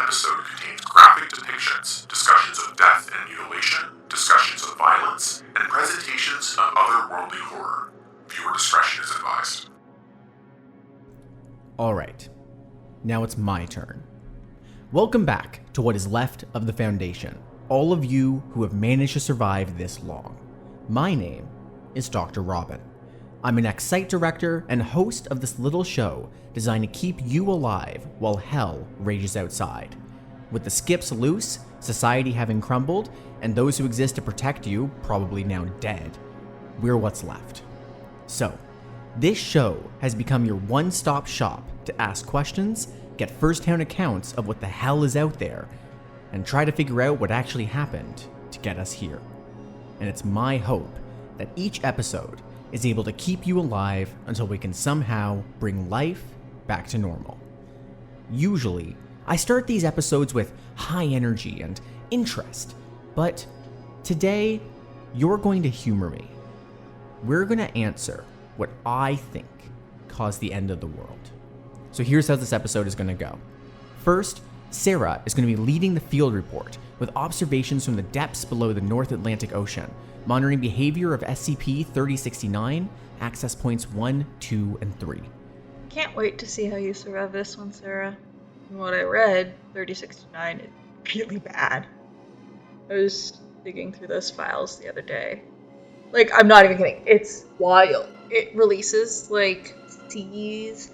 episode contains graphic depictions, discussions of death and mutilation, discussions of violence, and presentations of otherworldly horror. Viewer discretion is advised. Alright, now it's my turn. Welcome back to what is left of the Foundation, all of you who have managed to survive this long. My name is Dr. Robin. I'm an ex-site director and host of this little show designed to keep you alive while hell rages outside. With the skips loose, society having crumbled, and those who exist to protect you probably now dead, we're what's left. So, this show has become your one-stop shop to ask questions, get first-hand accounts of what the hell is out there, and try to figure out what actually happened to get us here. And it's my hope that each episode is able to keep you alive until we can somehow bring life back to normal. Usually, I start these episodes with high energy and interest, but today, you're going to humor me. We're going to answer what I think caused the end of the world. So here's how this episode is going to go. First, Sera is going to be leading the field report with observations from the depths below the North Atlantic Ocean, monitoring behavior of SCP-3069, access points 1, 2, and 3. Can't wait to see how you survive this one, Sera. From what I read, 3069 is really bad. I was digging through those files the other day. Like, I'm not even kidding. It's wild. It releases, like, seas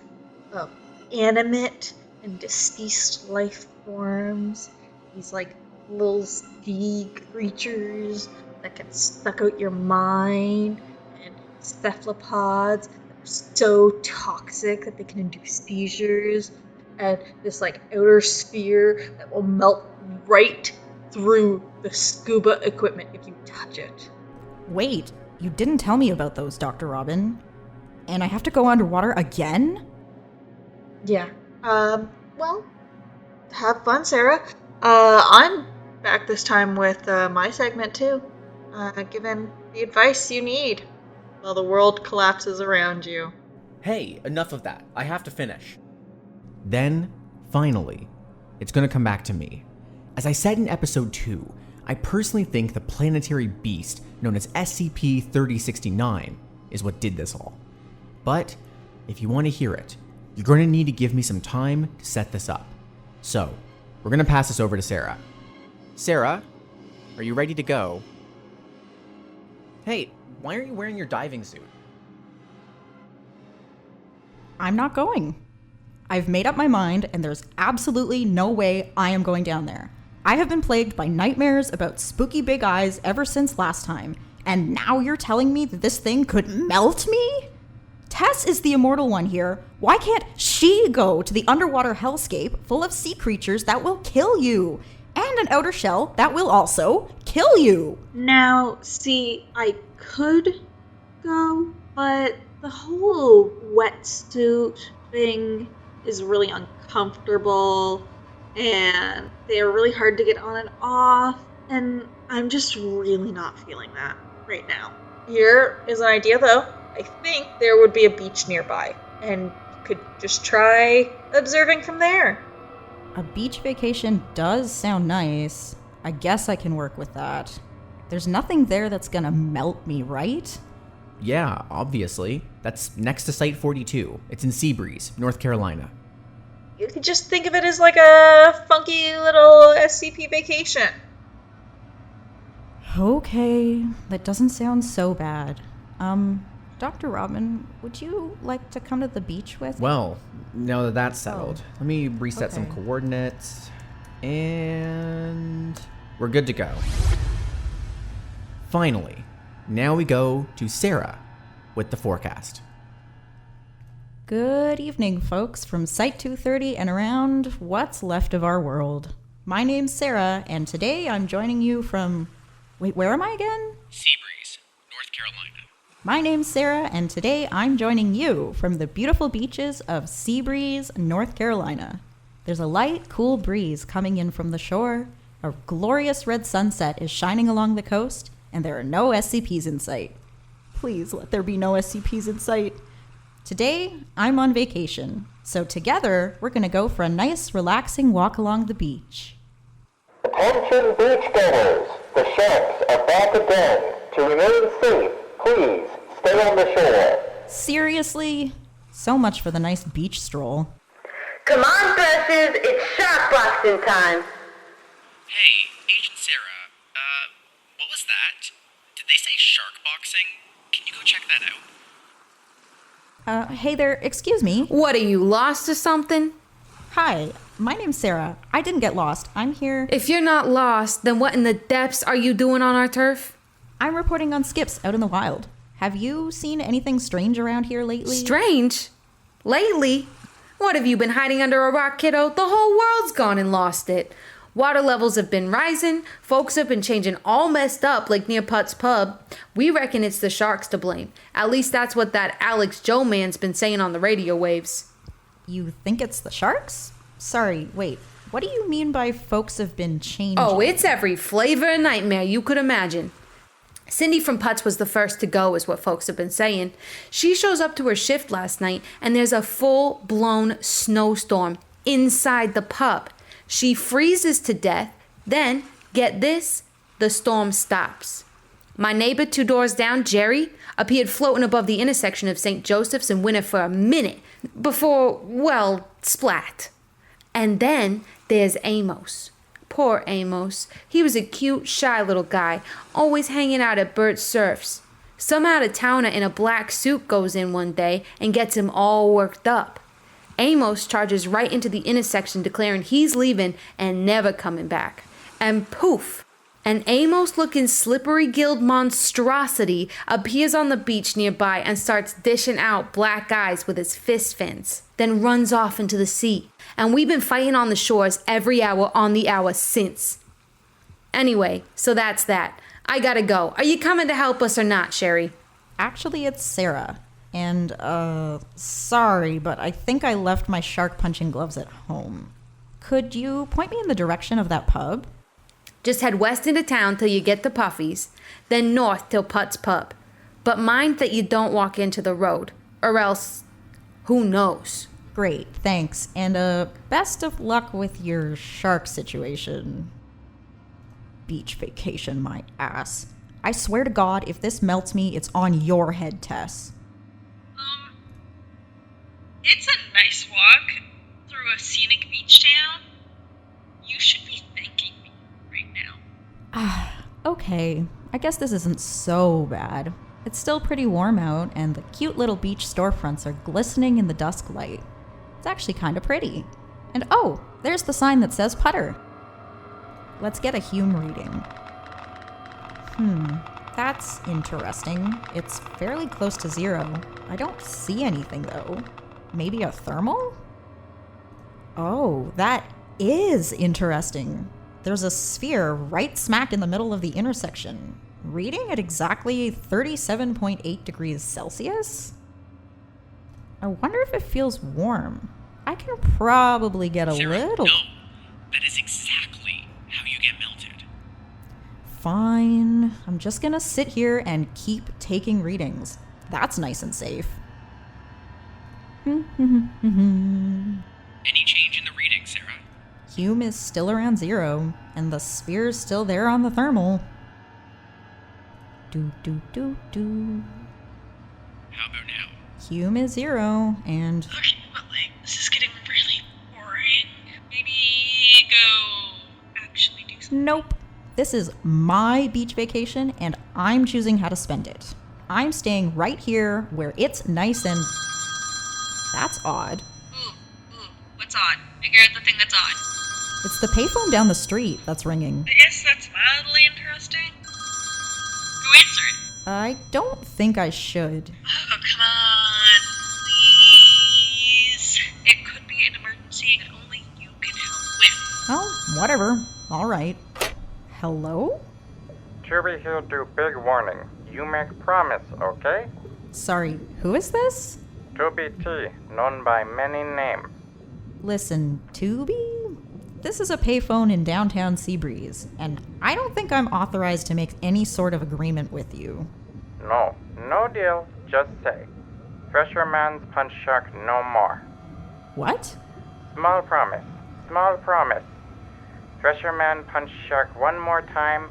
of animate and deceased life forms. These, like, little sea creatures that can suck out your mind, and cephalopods that are so toxic that they can induce seizures, and this, like, outer sphere that will melt right through the scuba equipment if you touch it. Wait, you didn't tell me about those, Dr. Robin. And I have to go underwater again? Yeah. Well, have fun, Sera. I'm back this time with my segment, too. Given the advice you need while the world collapses around you. Hey, enough of that. I have to finish. Then, finally, it's going to come back to me. As I said in episode 2, I personally think the planetary beast known as SCP-3069 is what did this all. But if you want to hear it, you're going to need to give me some time to set this up. So, we're going to pass this over to Sera. Sera, are you ready to go? Hey, why aren't you wearing your diving suit? I'm not going. I've made up my mind, and there's absolutely no way I am going down there. I have been plagued by nightmares about spooky big eyes ever since last time, and now you're telling me that this thing could melt me? Tess is the immortal one here. Why can't she go to the underwater hellscape full of sea creatures that will kill you? And an outer shell that will also kill you? Now, see, I could go, but the whole wetsuit thing is really uncomfortable, and they're really hard to get on and off, and I'm just really not feeling that right now. Here is an idea, though. I think there would be a beach nearby, and you could just try observing from there. A beach vacation does sound nice. I guess I can work with that. There's nothing there that's gonna melt me, right? Yeah, obviously. That's next to Site 42. It's in Seabreeze, North Carolina. You could just think of it as like a funky little SCP vacation. Okay, that doesn't sound so bad. Dr. Robin, would you like to come to the beach with? Well, now that that's settled, let me reset some coordinates, and we're good to go. Finally, now we go to Sera with the forecast. Good evening, folks, from Site 230 and around what's left of our world. My name's Sera, and today I'm joining you from... Wait, where am I again? Seabreeze, North Carolina. My name's Sera, and today I'm joining you from the beautiful beaches of Seabreeze, North Carolina. There's a light, cool breeze coming in from the shore, a glorious red sunset is shining along the coast, and there are no SCPs in sight. Please let there be no SCPs in sight. Today, I'm on vacation. So together, we're gonna go for a nice, relaxing walk along the beach. Attention beachgoers! The sharks are back again. To remain safe, please stay on the shore. Seriously? So much for the nice beach stroll. Come on, Thrushes, it's shark boxing time. Hey, Agent Sera, what was that? Did they say shark boxing? Can you go check that out? Hey there, excuse me. What, are you lost or something? Hi, my name's Sarah. I didn't get lost. I'm here. If you're not lost, then what in the depths are you doing on our turf? I'm reporting on skips out in the wild. Have you seen anything strange around here lately? Strange? Lately? What, have you been hiding under a rock, kiddo? The whole world's gone and lost it. Water levels have been rising. Folks have been changing all messed up like near Putt's Pub. We reckon it's the sharks to blame. At least that's what that Alex Joe man's been saying on the radio waves. You think it's the sharks? Sorry, wait. What do you mean by folks have been changing? Oh, it's every flavor of nightmare you could imagine. Cindy from Putz was the first to go, is what folks have been saying. She shows up to her shift last night, and there's a full-blown snowstorm inside the pub. She freezes to death, then, get this, the storm stops. My neighbor 2 doors down, Jerry, appeared floating above the intersection of St. Joseph's and Winter for a minute before, well, splat. And then there's Amos. Poor Amos. He was a cute, shy little guy, always hanging out at Bert's Surfs. Some out-of-towner in a black suit goes in one day and gets him all worked up. Amos charges right into the intersection declaring he's leaving and never coming back. And poof! An Amos-looking slippery-gilled monstrosity appears on the beach nearby and starts dishing out black eyes with his fist fins, then runs off into the sea. And we've been fighting on the shores every hour on the hour since. Anyway, so that's that. I gotta go. Are you coming to help us or not, Sherry? Actually, it's Sarah. And, sorry, but I think I left my shark punching gloves at home. Could you point me in the direction of that pub? Just head west into town till you get to Puffy's, then north till Putt's Pub. But mind that you don't walk into the road, or else, who knows? Great, thanks. And, best of luck with your shark situation. Beach vacation, my ass. I swear to God, if this melts me, it's on your head, Tess. It's a nice walk through a scenic beach town. You should be thanking me right now. Okay, I guess this isn't so bad. It's still pretty warm out, and the cute little beach storefronts are glistening in the dusk light. It's actually kind of pretty. And oh, there's the sign that says putter. Let's get a Hume reading. That's interesting. It's fairly close to 0. I don't see anything though. Maybe a thermal? Oh, that is interesting. There's a sphere right smack in the middle of the intersection, reading at exactly 37.8 degrees Celsius? I wonder if it feels warm. I can probably get a Sarah, little... No, that is exactly how you get melted. Fine. I'm just gonna sit here and keep taking readings. That's nice and safe. Any change in the reading, Sarah? Hume is still around 0, and the sphere's still there on the thermal. Do. How about now? Hume is 0, and... Okay, but this is getting really boring. Maybe go actually do something. Nope. This is my beach vacation, and I'm choosing how to spend it. I'm staying right here where it's nice and... That's odd. Ooh, what's on? Figure out the thing that's on. It's the payphone down the street that's ringing. I guess that's mildly interesting. Go answer it. I don't think I should. Oh, come on, please. It could be an emergency and only you can help with. Oh, whatever. All right. Hello? Tubi here do big warning. You make promise, okay? Sorry, who is this? Tubi T, known by many names. Listen, Tubi? This is a payphone in downtown Seabreeze, and I don't think I'm authorized to make any sort of agreement with you. No deal, just say. Fisherman's punch shark no more. What? Small promise. Small promise. DrEverettMann punch shark one more time,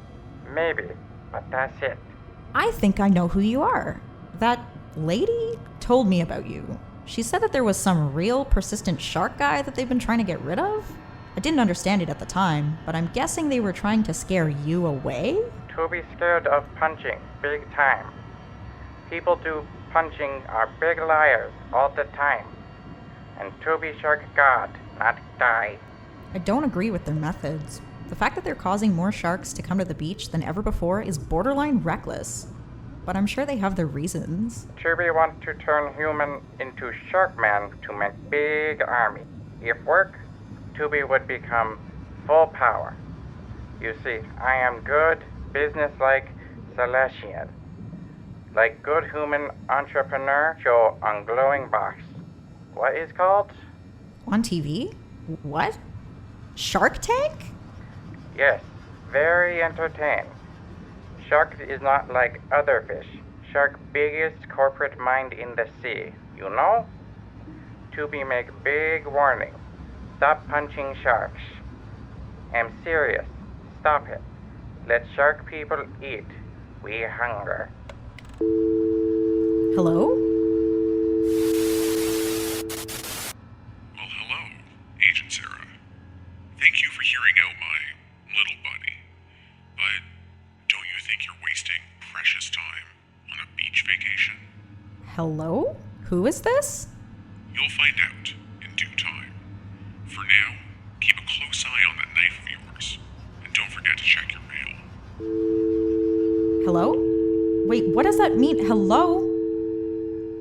maybe, but that's it. I think I know who you are. That lady told me about you. She said that there was some real persistent shark guy that they've been trying to get rid of. I didn't understand it at the time, but I'm guessing they were trying to scare you away? Tubi scared of punching, big time. People do punching are big liars all the time. And Tubi shark god, not die. I don't agree with their methods. The fact that they're causing more sharks to come to the beach than ever before is borderline reckless. But I'm sure they have their reasons. Tubi want to turn human into Sharkman to make big army. If work, Tubi would become full power. You see, I am good, business-like Celestian. Like good human entrepreneur show on glowing box. What is called? On TV? What? Shark Tank? Yes, very entertaining. Shark is not like other fish. Shark biggest corporate mind in the sea, you know? Tubi make big warning. Stop punching sharks. I'm serious. Stop it. Let shark people eat. We hunger. Hello? Well, hello, Agent Sera. Thank you for hearing out my little buddy. But don't you think you're wasting precious time on a beach vacation? Hello? Who is this? You'll find out in due time. For now, keep a close eye on that knife of yours, and don't forget to check your mail. Hello? Wait, what does that mean? Hello?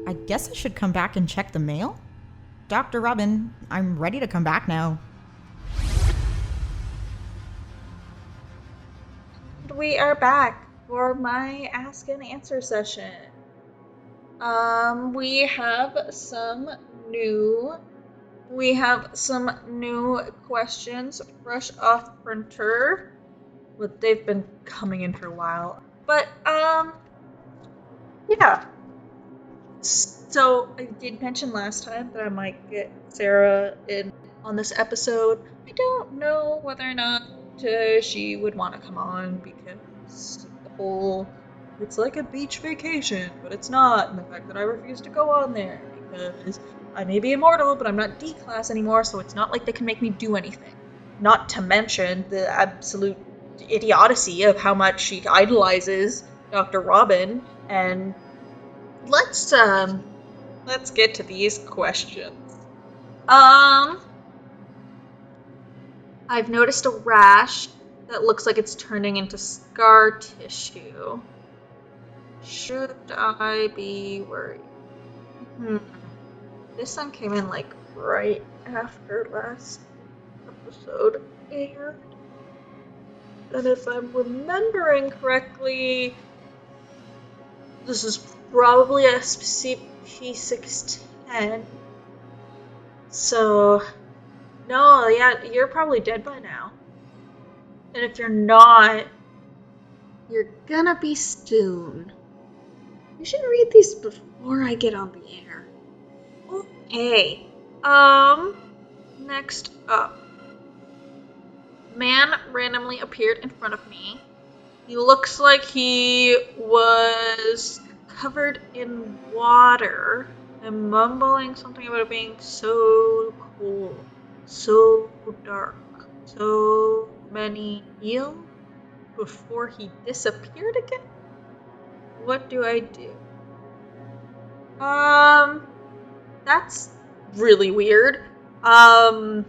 I guess I should come back and check the mail? Dr. Robin, I'm ready to come back now. We are back for my ask and answer session. We have some new questions fresh off printer. But they've been coming in for a while. But yeah. So I did mention last time that I might get Sarah in on this episode. I don't know whether or not she would want to come on because the whole it's like a beach vacation, but it's not, and the fact that I refuse to go on there because I may be immortal, but I'm not D-class anymore, so it's not like they can make me do anything. Not to mention the absolute idiocy of how much she idolizes Dr. Robin, and let's get to these questions. I've noticed a rash that looks like it's turning into scar tissue. Should I be worried? This one came in like right after last episode aired. And if I'm remembering correctly, this is probably a SCP-3069. So, no, yeah, you're probably dead by now. And if you're not, you're gonna be soon. You should read these before I get on the air. Okay. Next up. Man randomly appeared in front of me. He looks like he was covered in water and mumbling something about it being so cold, so dark, so many years before he disappeared again? What do I do? That's really weird. Oh,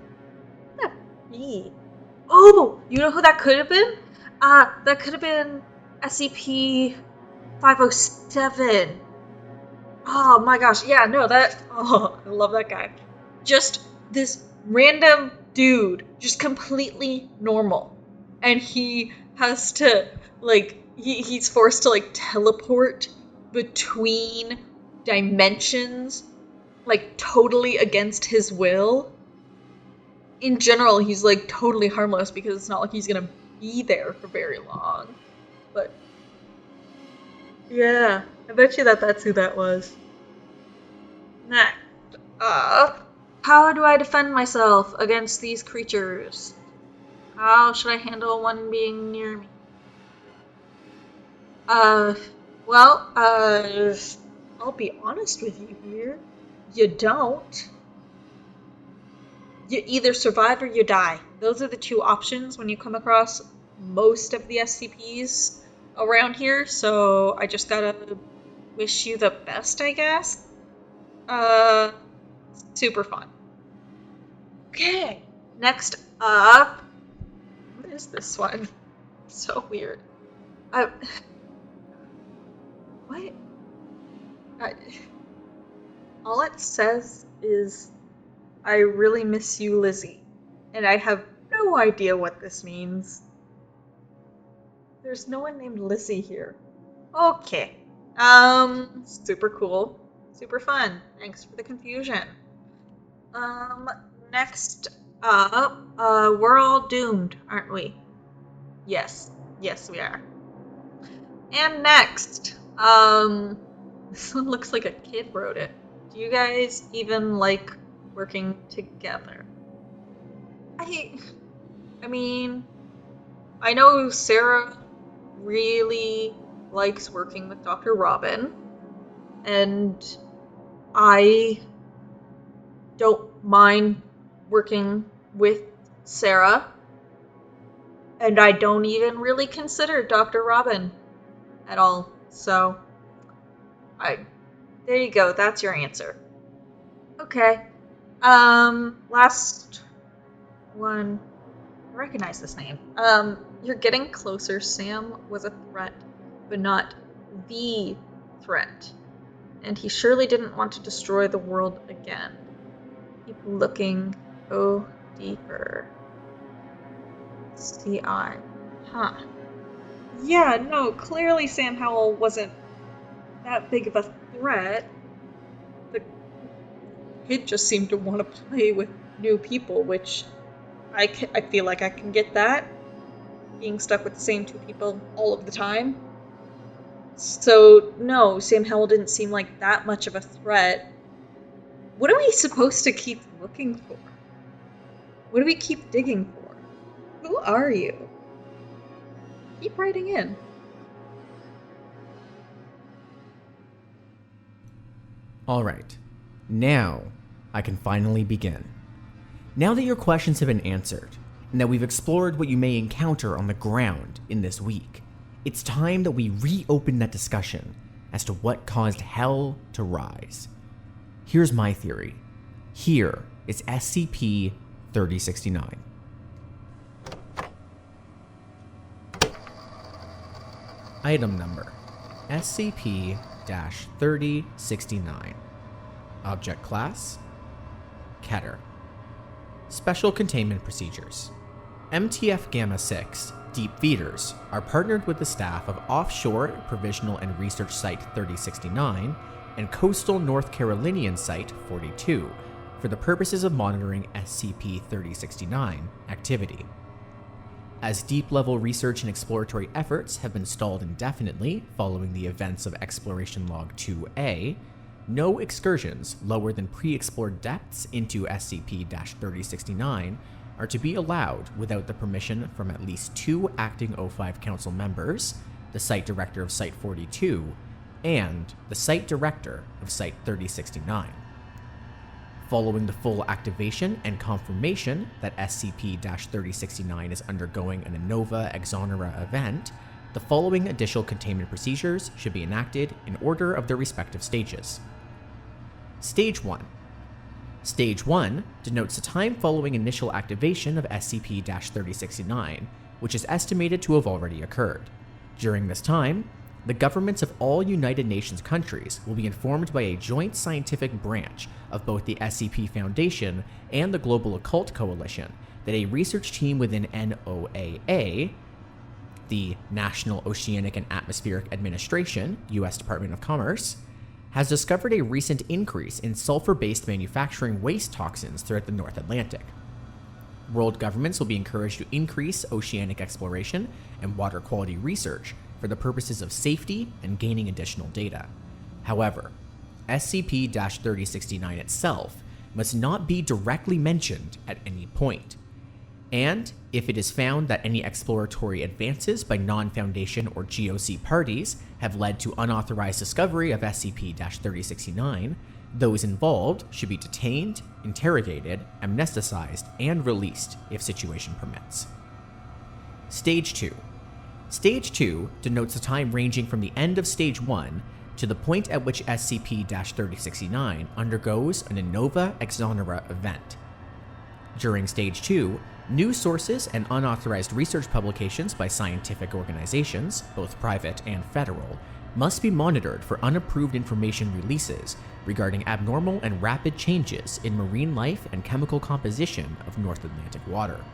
you know who that could have been? That could have been SCP-507. Oh my gosh, yeah, no, I love that guy. Just this random dude, just completely normal. And he has to, he's forced to, teleport between dimensions, totally against his will. In general, he's, totally harmless because it's not like he's gonna be there for very long. But, yeah, I bet you that's who that was. Next up, How do I defend myself against these creatures? How should I handle one being near me? I'll be honest with you here. You don't. You either survive or you die. Those are the two options when you come across most of the SCPs around here, so I just gotta wish you the best, I guess. Super fun. Okay, next up. What is this one? So weird. What? All it says is, I really miss you, Lizzie. And I have no idea what this means. There's no one named Lizzie here. Okay. Super cool. Super fun. Thanks for the confusion. Next up, we're all doomed, aren't we? Yes. Yes, we are. And next, this one looks like a kid wrote it. Do you guys even like working together? I mean, I know Sera really likes working with Dr. Robin, and I don't mind working with Sera, and I don't even really consider Dr. Robin at all, so there you go, that's your answer. Okay, last one. I recognize this name. You're getting closer. Sam was a threat, but not the threat. And he surely didn't want to destroy the world again. Keep looking. Go deeper. CI. Huh. Yeah, no, clearly Sam Howell wasn't that big of a threat. The kid just seemed to want to play with new people, which I feel like I can get that. Being stuck with the same two people all of the time. So, no, Sam Howell didn't seem like that much of a threat. What are we supposed to keep looking for? What do we keep digging for? Who are you? Keep writing in. Alright, now I can finally begin. Now that your questions have been answered, and that we've explored what you may encounter on the ground in this week, it's time that we reopen that discussion as to what caused hell to rise. Here's my theory. Here is SCP-3069. Item number: SCP-3069. Object class: Keter. Special Containment Procedures. MTF Gamma-6, Deep Feeders, are partnered with the staff of Offshore Provisional and Research Site 3069 and Coastal North Carolinian Site 42 for the purposes of monitoring SCP-3069 activity. As deep-level research and exploratory efforts have been stalled indefinitely following the events of Exploration Log 2A, no excursions lower than pre-explored depths into SCP-3069 are to be allowed without the permission from at least 2 acting O5 Council members, the Site Director of Site 42, and the Site Director of Site 3069. Following the full activation and confirmation that SCP-3069 is undergoing an ANOVA Exonera event, the following additional containment procedures should be enacted in order of their respective stages. Stage 1. Stage 1 denotes the time following initial activation of SCP-3069, which is estimated to have already occurred. During this time, the governments of all United Nations countries will be informed by a joint scientific branch of both the SCP Foundation and the Global Occult Coalition that a research team within NOAA, the National Oceanic and Atmospheric Administration, U.S. Department of Commerce, has discovered a recent increase in sulfur-based manufacturing waste toxins throughout the North Atlantic. World governments will be encouraged to increase oceanic exploration and water quality research for the purposes of safety and gaining additional data. However, SCP-3069 itself must not be directly mentioned at any point. And if it is found that any exploratory advances by non-Foundation or GOC parties have led to unauthorized discovery of SCP-3069, those involved should be detained, interrogated, amnesticized, and released if situation permits. Stage 2. Stage 2 denotes the time ranging from the end of Stage 1 to the point at which SCP-3069 undergoes an Innova Ex Honora event. During Stage 2, news sources and unauthorized research publications by scientific organizations, both private and federal, must be monitored for unapproved information releases regarding abnormal and rapid changes in marine life and chemical composition of North Atlantic water.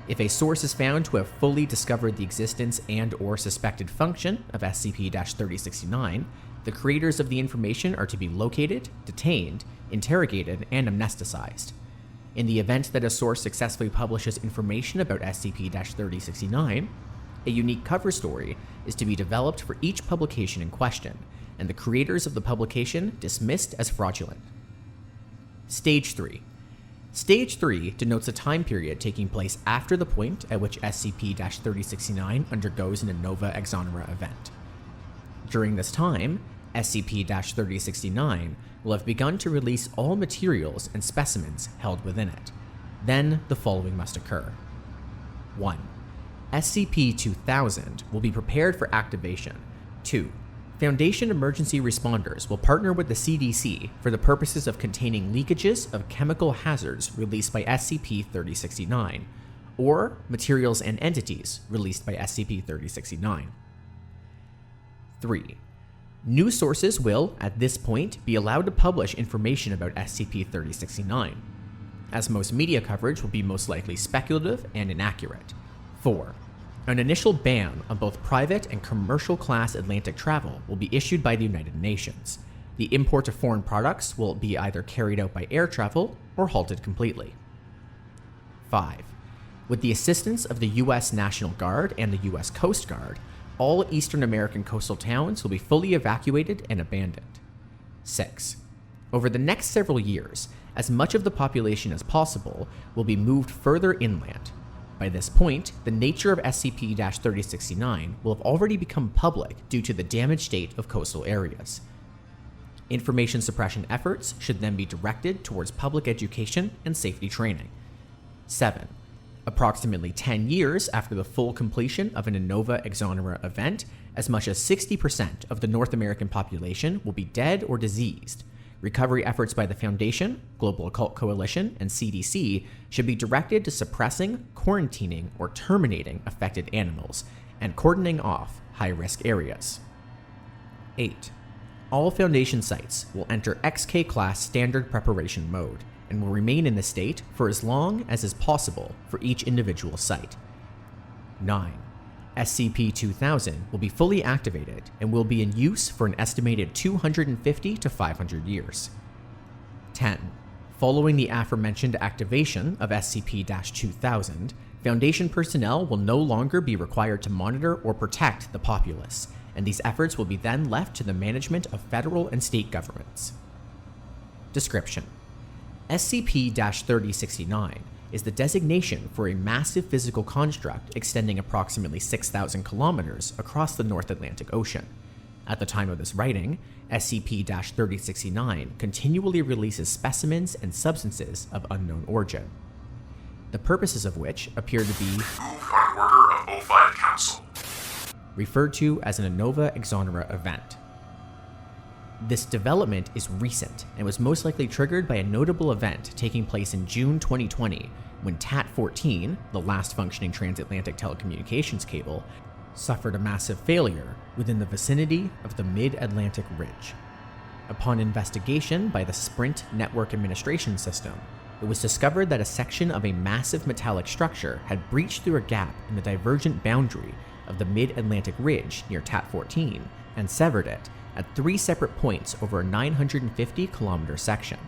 If a source is found to have fully discovered the existence and/or suspected function of SCP-3069, the creators of the information are to be located, detained, interrogated, and amnesticized. In the event that a source successfully publishes information about SCP-3069, a unique cover story is to be developed for each publication in question, and the creators of the publication dismissed as fraudulent. Stage 3. Stage 3 denotes a time period taking place after the point at which SCP-3069 undergoes an Innova Ex Honora event. During this time, SCP-3069 will have begun to release all materials and specimens held within it. Then the following must occur. 1. SCP-2000 will be prepared for activation. 2. Foundation emergency responders will partner with the CDC for the purposes of containing leakages of chemical hazards released by SCP-3069, or materials and entities released by SCP-3069. 3. News sources will, at this point, be allowed to publish information about SCP-3069, as most media coverage will be most likely speculative and inaccurate. 4. An initial ban on both private and commercial class Atlantic travel will be issued by the United Nations. The import of foreign products will be either carried out by air travel or halted completely. 5. With the assistance of the U.S. National Guard and the U.S. Coast Guard, all Eastern American coastal towns will be fully evacuated and abandoned. 6. Over the next several years, as much of the population as possible will be moved further inland. By this point, the nature of SCP-3069 will have already become public due to the damaged state of coastal areas. Information suppression efforts should then be directed towards public education and safety training. 7. Approximately 10 years after the full completion of an Innova Ex Honora event, as much as 60% of the North American population will be dead or diseased. Recovery efforts by the Foundation, Global Occult Coalition, and CDC should be directed to suppressing, quarantining, or terminating affected animals, and cordoning off high-risk areas. 8. All Foundation sites will enter XK-class standard preparation mode, and will remain in this state for as long as is possible for each individual site. 9. SCP-2000 will be fully activated and will be in use for an estimated 250 to 500 years. 10. Following the aforementioned activation of SCP-2000, Foundation personnel will no longer be required to monitor or protect the populace, and these efforts will be then left to the management of federal and state governments. Description: SCP-3069 is the designation for a massive physical construct extending approximately 6,000 kilometers across the North Atlantic Ocean. At the time of this writing, SCP-3069 continually releases specimens and substances of unknown origin, the purposes of which appear to be Move on order of O5 Council. referred to as an Innova Ex Honora event. This development is recent and was most likely triggered by a notable event taking place in June 2020 when TAT-14, the last functioning transatlantic telecommunications cable, suffered a massive failure within the vicinity of the Mid-Atlantic Ridge. Upon investigation by the Sprint Network Administration System, it was discovered that a section of a massive metallic structure had breached through a gap in the divergent boundary of the Mid-Atlantic Ridge near TAT-14 and severed it at 3 separate points over a 950-kilometer section.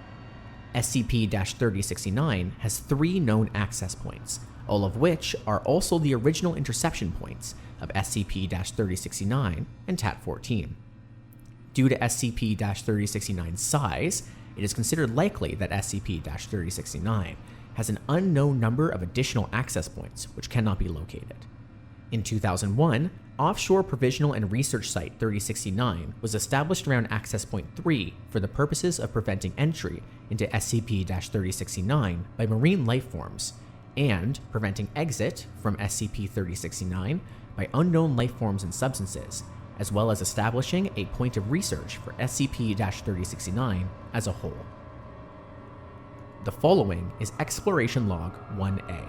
SCP-3069 has 3 known access points, all of which are also the original interception points of SCP-3069 and TAT-14. Due to SCP-3069's size, it is considered likely that SCP-3069 has an unknown number of additional access points which cannot be located. In 2001, offshore provisional and research site 3069 was established around Access Point 3 for the purposes of preventing entry into SCP-3069 by marine life forms, and preventing exit from SCP-3069 by unknown life forms and substances, as well as establishing a point of research for SCP-3069 as a whole. The following is Exploration Log 1A.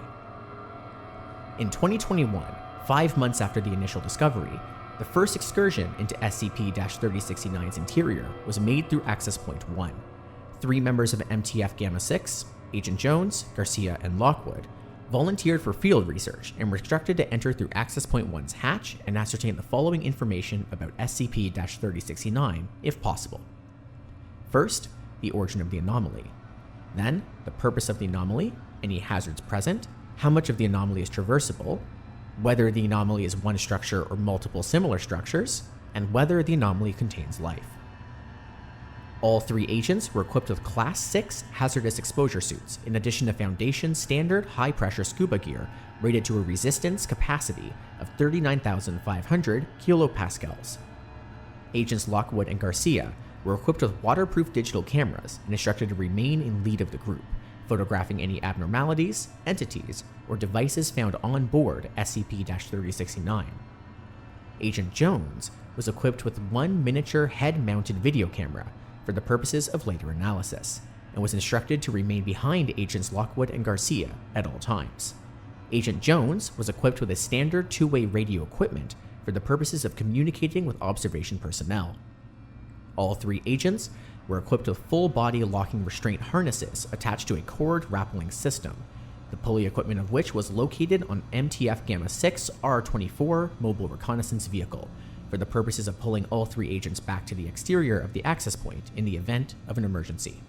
In 2021, 5 months after the initial discovery, the first excursion into SCP-3069's interior was made through Access Point 1. 3 members of MTF Gamma-6, Agent Jones, Garcia, and Lockwood, volunteered for field research and were instructed to enter through Access Point 1's hatch and ascertain the following information about SCP-3069, if possible. First, the origin of the anomaly. Then, the purpose of the anomaly, any hazards present, how much of the anomaly is traversable, whether the anomaly is one structure or multiple similar structures, and whether the anomaly contains life. All 3 agents were equipped with Class 6 hazardous exposure suits, in addition to Foundation standard high-pressure scuba gear rated to a resistance capacity of 39,500 kilopascals. Agents Lockwood and Garcia were equipped with waterproof digital cameras and instructed to remain in lead of the group, photographing any abnormalities, entities, or devices found on board SCP-3069. Agent Jones was equipped with 1 miniature head-mounted video camera for the purposes of later analysis, and was instructed to remain behind Agents Lockwood and Garcia at all times. Agent Jones was equipped with a standard 2-way radio equipment for the purposes of communicating with observation personnel. All 3 agents were equipped with full-body locking restraint harnesses attached to a cord rappelling system, the pulley equipment of which was located on MTF Gamma-6 R-24 mobile reconnaissance vehicle, for the purposes of pulling all 3 agents back to the exterior of the access point in the event of an emergency.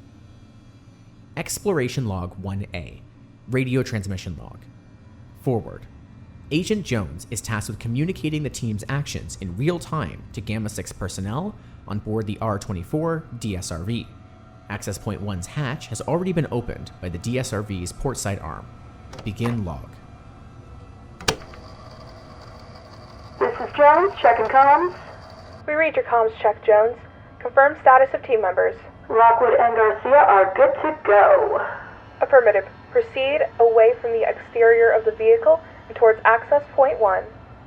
Exploration Log 1A, Radio Transmission Log. Forward. Agent Jones is tasked with communicating the team's actions in real time to Gamma-6 personnel on board the R-24 DSRV. Access Point 1's hatch has already been opened by the DSRV's portside arm. Begin log. This is Jones, checking comms. We read your comms check, Jones. Confirm status of team members. Lockwood and Garcia are good to go. Affirmative. Proceed away from the exterior of the vehicle and towards Access Point 1.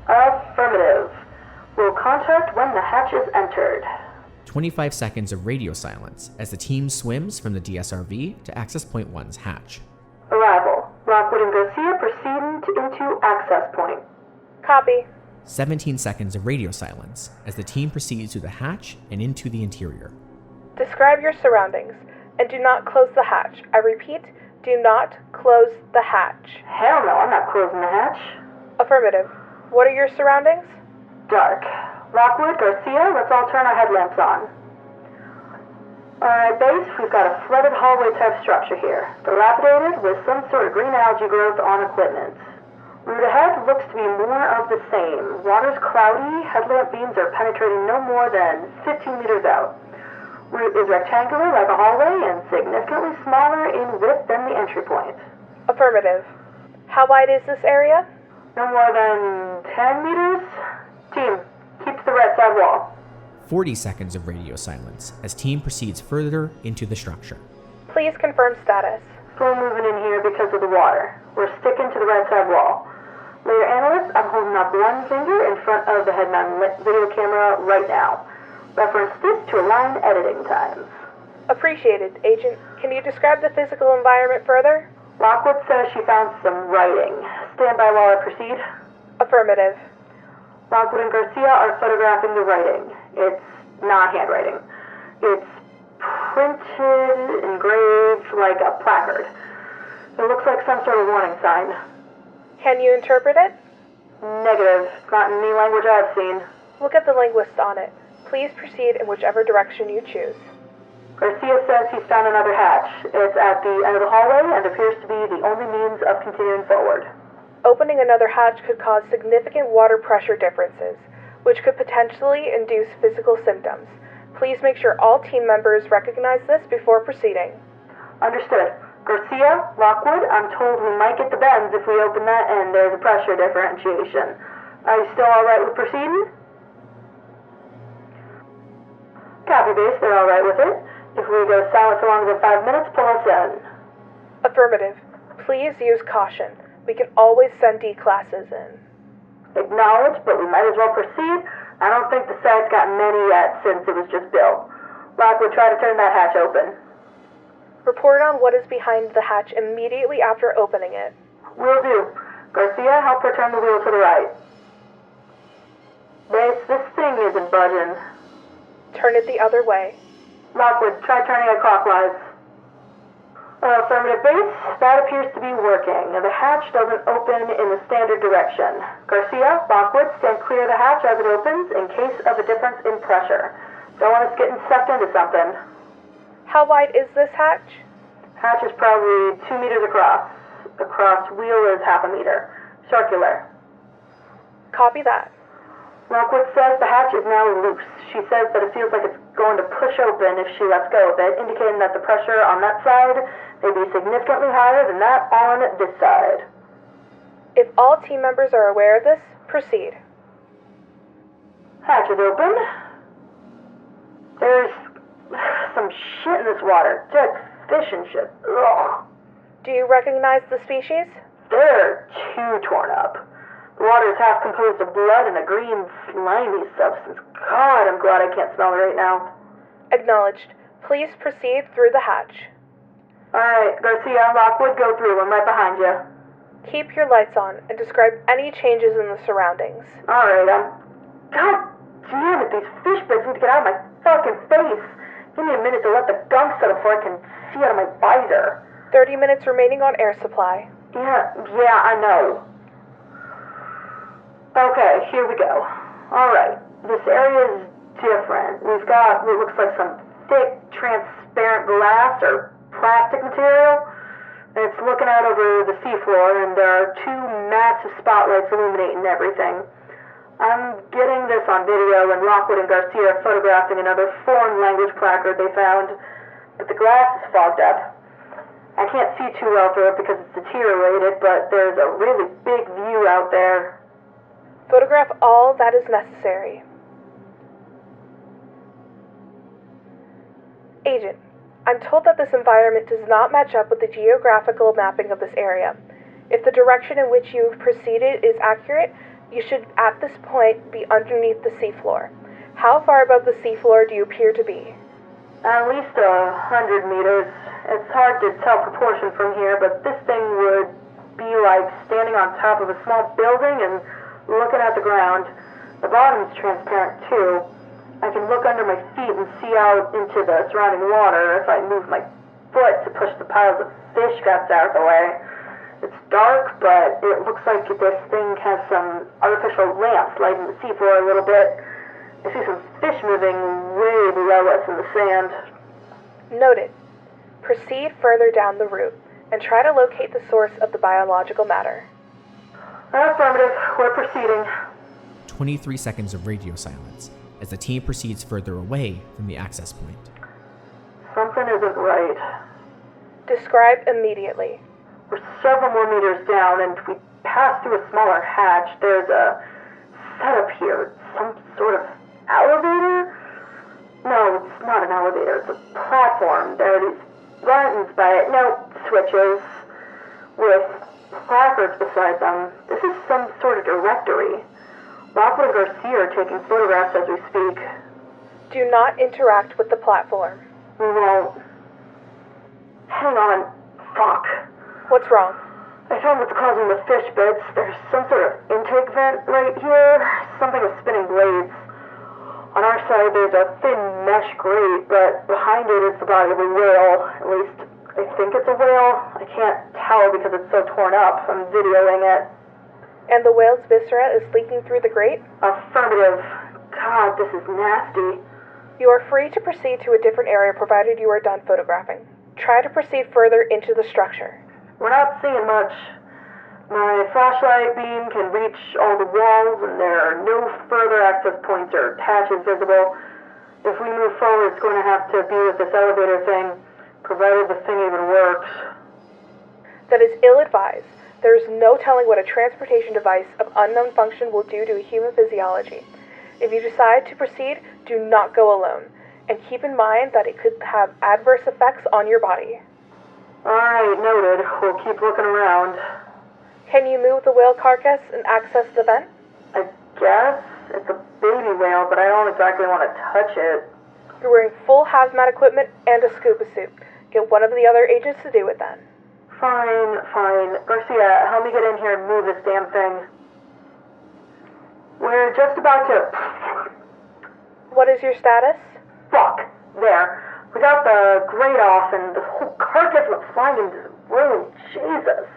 Affirmative. We'll contact when the hatch is entered. 25 seconds of radio silence as the team swims from the DSRV to Access Point 1's hatch. Arrival. Lockwood and Garcia proceeding into Access Point. Copy. 17 seconds of radio silence as the team proceeds through the hatch and into the interior. Describe your surroundings and do not close the hatch. I repeat, do not close the hatch. Hell no, I'm not closing the hatch. Affirmative. What are your surroundings? Dark. Lockwood, Garcia, let's all turn our headlamps on. Alright, base, we've got a flooded hallway type structure here, dilapidated with some sort of green algae growth on equipment. Route ahead looks to be more of the same. Water's cloudy, headlamp beams are penetrating no more than 15 meters out. Route is rectangular like a hallway and significantly smaller in width than the entry point. Affirmative. How wide is this area? No more than 10 meters. Team, keep to the right side wall. 40 seconds of radio silence as team proceeds further into the structure. Please confirm status. Slow moving in here because of the water. We're sticking to the right side wall. Later analysts, I'm holding up 1 finger in front of the head-mounted video camera right now. Reference this to align editing times. Appreciated, Agent. Can you describe the physical environment further? Lockwood says she found some writing. Stand by while I proceed. Affirmative. Lockwood and Garcia are photographing the writing. It's not handwriting. It's printed, engraved like a placard. It looks like some sort of warning sign. Can you interpret it? Negative. Not in any language I've seen. Look at the linguist on it. Please proceed in whichever direction you choose. Garcia says he's found another hatch. It's at the end of the hallway and appears to be the only means of continuing forward. Opening another hatch could cause significant water pressure differences, which could potentially induce physical symptoms. Please make sure all team members recognize this before proceeding. Understood. Garcia, Lockwood, I'm told we might get the bends if we open that and there's a pressure differentiation. Are you still alright with proceeding? Copy base, they're alright with it. If we go silent for longer than 5 minutes, pull us in. Affirmative. Please use caution. We can always send D-classes in. Acknowledged, but we might as well proceed. I don't think the site's got many yet since it was just built. Lockwood, try to turn that hatch open. Report on what is behind the hatch immediately after opening it. Will do. Garcia, help her turn the wheel to the right. Base, this thing isn't budging. Turn it the other way. Lockwood, try turning it clockwise. Affirmative base, that appears to be working. The hatch doesn't open in the standard direction. Garcia, Lockwood, stand clear of the hatch as it opens in case of a difference in pressure. Don't want us getting sucked into something. How wide is this hatch? Hatch is probably 2 meters across. Across wheel is half a meter. Circular. Copy that. Lockwood says the hatch is now loose. She says that it feels like it's going to push open if she lets go of it, indicating that the pressure on that side may be significantly higher than that on this side. If all team members are aware of this, proceed. Hatch is open. There's some shit in this water. Dead fish and shit. Ugh. Do you recognize the species? They're too torn up. The water is half composed of blood and a green, slimy substance. God, I'm glad I can't smell it right now. Acknowledged. Please proceed through the hatch. Alright, Garcia, Lockwood, go through. I'm right behind you. Keep your lights on and describe any changes in the surroundings. Alright, God damn it, these fish bits need to get out of my fucking face. Give me a minute to let the gunk settle before I can see out of my visor. 30 minutes remaining on air supply. Yeah, I know. Okay, here we go. Alright, this area is different. We've got what looks like some thick, transparent glass or plastic material. And it's looking out over the seafloor, and there are 2 massive spotlights illuminating everything. I'm getting this on video, and Lockwood and Garcia are photographing another foreign language placard they found, but the glass is fogged up. I can't see too well through it because it's deteriorated, but there's a really big view out there. Photograph all that is necessary. Agent, I'm told that this environment does not match up with the geographical mapping of this area. If the direction in which you've proceeded is accurate, you should at this point be underneath the seafloor. How far above the seafloor do you appear to be? At least 100 meters. It's hard to tell proportion from here, but this thing would be like standing on top of a small building and looking at the ground. The bottom's transparent too. I can look under my feet and see out into the surrounding water if I move my foot to push the piles of fish scraps out of the way. It's dark, but it looks like this thing has some artificial lamps lighting the seafloor a little bit. I see some fish moving way below us in the sand. Noted. Proceed further down the route and try to locate the source of the biological matter. Affirmative. We're proceeding. 23 seconds of radio silence as the team proceeds further away from the access point. Something isn't right. Describe immediately. We're several more meters down, and we pass through a smaller hatch. There's a setup here. Some sort of elevator? No, it's not an elevator. It's a platform. There are these buttons by it. No, switches with placards beside them. This is some sort of directory. Lockwood and Garcia are taking photographs as we speak. Do not interact with the platform. We won't. Hang on. Fuck. What's wrong? I found what's causing the fish bits. There's some sort of intake vent right here. Something with spinning blades. On our side, there's a thin mesh grate, but behind it is the body of a whale. At least, I think it's a whale. I can't tell because it's so torn up. I'm videoing it. And the whale's viscera is leaking through the grate? Affirmative. God, this is nasty. You are free to proceed to a different area provided you are done photographing. Try to proceed further into the structure. We're not seeing much. My flashlight beam can reach all the walls, and there are no further access points or hatches visible. If we move forward, it's going to have to be with this elevator thing, provided the thing even works. That is ill-advised. There is no telling what a transportation device of unknown function will do to a human physiology. If you decide to proceed, do not go alone, and keep in mind that it could have adverse effects on your body. Alright, noted. We'll keep looking around. Can you move the whale carcass and access the vent? I guess it's a baby whale, but I don't exactly want to touch it. You're wearing full hazmat equipment and a scuba suit. Get one of the other agents to do it then. Fine. Garcia, help me get in here and move this damn thing. We're just about to... What is your status? Fuck. There. We got the grate off and the whole carcass went flying into the room. Jesus.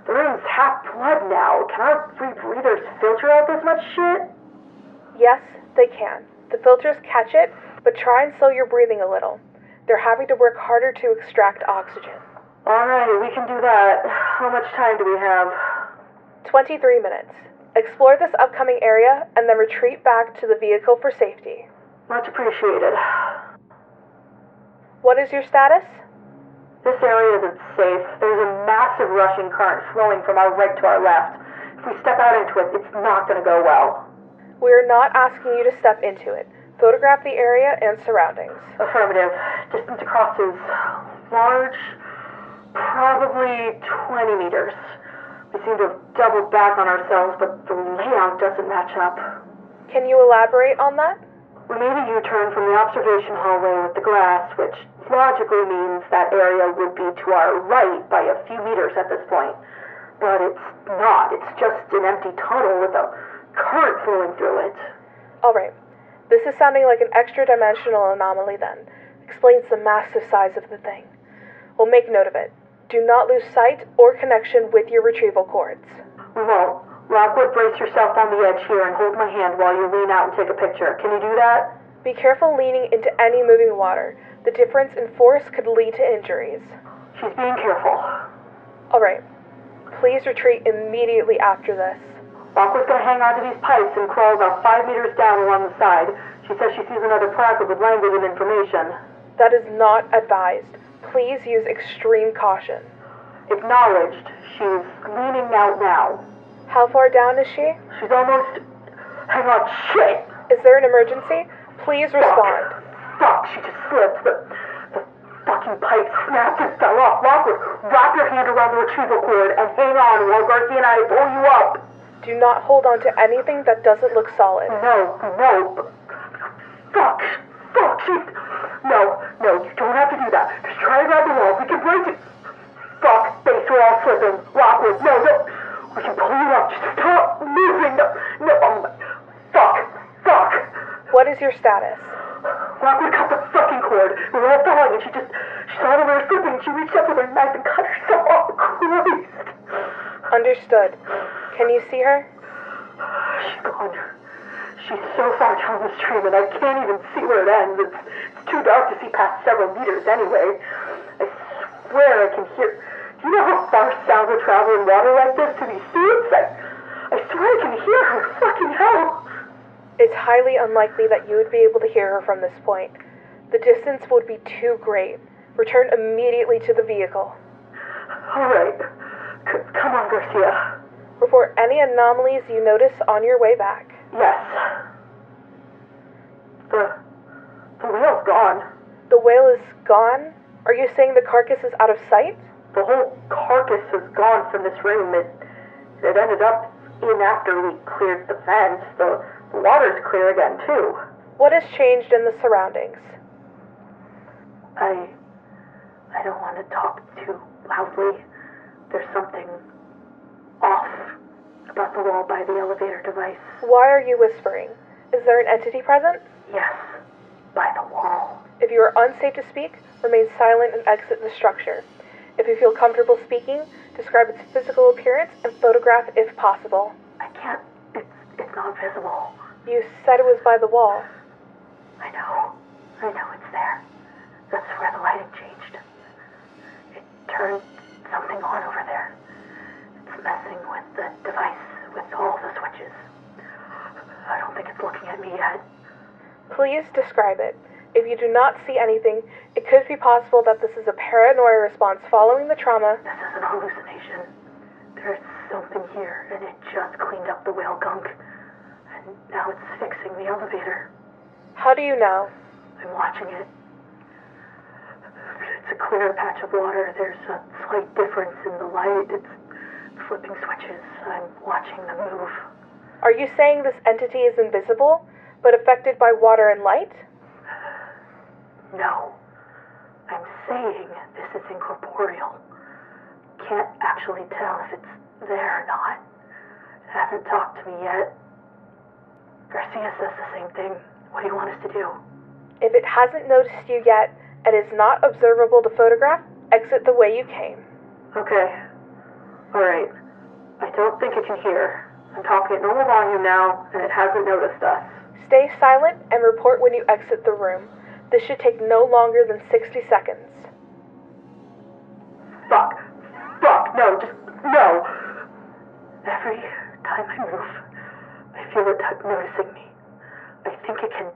The room's half blood now. Can our rebreathers filter out this much shit? Yes, they can. The filters catch it, but try and slow your breathing a little. They're having to work harder to extract oxygen. Alright, we can do that. How much time do we have? 23 minutes. Explore this upcoming area and then retreat back to the vehicle for safety. Much appreciated. What is your status? This area isn't safe. There's a massive rushing current flowing from our right to our left. If we step out into it, it's not going to go well. We are not asking you to step into it. Photograph the area and surroundings. Affirmative. Distance across is large, probably 20 meters. We seem to have doubled back on ourselves, but the layout doesn't match up. Can you elaborate on that? We made a U-turn from the observation hallway with the glass, which logically means that area would be to our right by a few meters at this point. But it's not. It's just an empty tunnel with a current flowing through it. Alright. This is sounding like an extra-dimensional anomaly then. Explains the massive size of the thing. We'll make note of it. Do not lose sight or connection with your retrieval cords. We won't. Lockwood, brace yourself on the edge here and hold my hand while you lean out and take a picture. Can you do that? Be careful leaning into any moving water. The difference in force could lead to injuries. She's being careful. Alright. Please retreat immediately after this. Lockwood's gonna hang onto these pipes and crawl about 5 meters down along the side. She says she sees another placard with language and information. That is not advised. Please use extreme caution. Acknowledged. She's leaning out now. How far down is she? She's almost... Hang on, shit! Is there an emergency? Please respond. Fuck, she just slipped. The fucking pipe snapped and fell off. Lockwood, wrap your hand around the retrieval cord and hang on while Garcia and I pull you up. Do not hold on to anything that doesn't look solid. No. Fuck, she's... No, you don't have to do that. Just try to grab the wall. We can break it. Fuck, base, we're all slipping. Lockwood, no. We can pull you up. Just stop moving. No. Fuck. What is your status? Lockwood cut the fucking cord. We were all falling and she saw that we were slipping and she reached up with her knife and cut herself off. Christ. Understood. Can you see her? She's gone. She's so far down the stream and I can't even see where it ends. It's too dark to see past several meters anyway. I swear I can hear... Do you know how far sound would travel in water like this to these suits? I swear I can hear her. Fucking hell. It's highly unlikely that you would be able to hear her from this point. The distance would be too great. Return immediately to the vehicle. Alright. Come on, Garcia. Report any anomalies you notice on your way back. Yes. The whale's gone. The whale is gone? Are you saying the carcass is out of sight? The whole carcass is gone from this room. It ended up in after we cleared the vents. The water's clear again, too. What has changed in the surroundings? I don't want to talk too loudly. There's something off about the wall by the elevator device. Why are you whispering? Is there an entity present? Yes, by the wall. If you are unsafe to speak, remain silent and exit the structure. If you feel comfortable speaking, describe its physical appearance and photograph if possible. I can't. It's not visible. You said it was by the wall. I know it's there. That's where the lighting changed. It turned something on over there. It's messing with the device, with all the switches. I don't think it's looking at me yet. Please describe it. If you do not see anything, it could be possible that this is a paranoia response following the trauma. This is an hallucination. There's something here, and it just cleaned up the whale gunk. And now it's fixing the elevator. How do you know? I'm watching it. It's a clear patch of water. There's a slight difference in the light. It's flipping switches. I'm watching them move. Are you saying this entity is invisible, but affected by water and light? No. I'm saying this is incorporeal. Can't actually tell if it's there or not. It hasn't talked to me yet. Garcia says the same thing. What do you want us to do? If it hasn't noticed you yet and is not observable to photograph, exit the way you came. Okay. Alright. I don't think it can hear. I'm talking at normal volume now, and it hasn't noticed us. Stay silent and report when you exit the room. This should take no longer than 60 seconds. Fuck, no, just no. Every time I move, I feel it noticing me. I think it can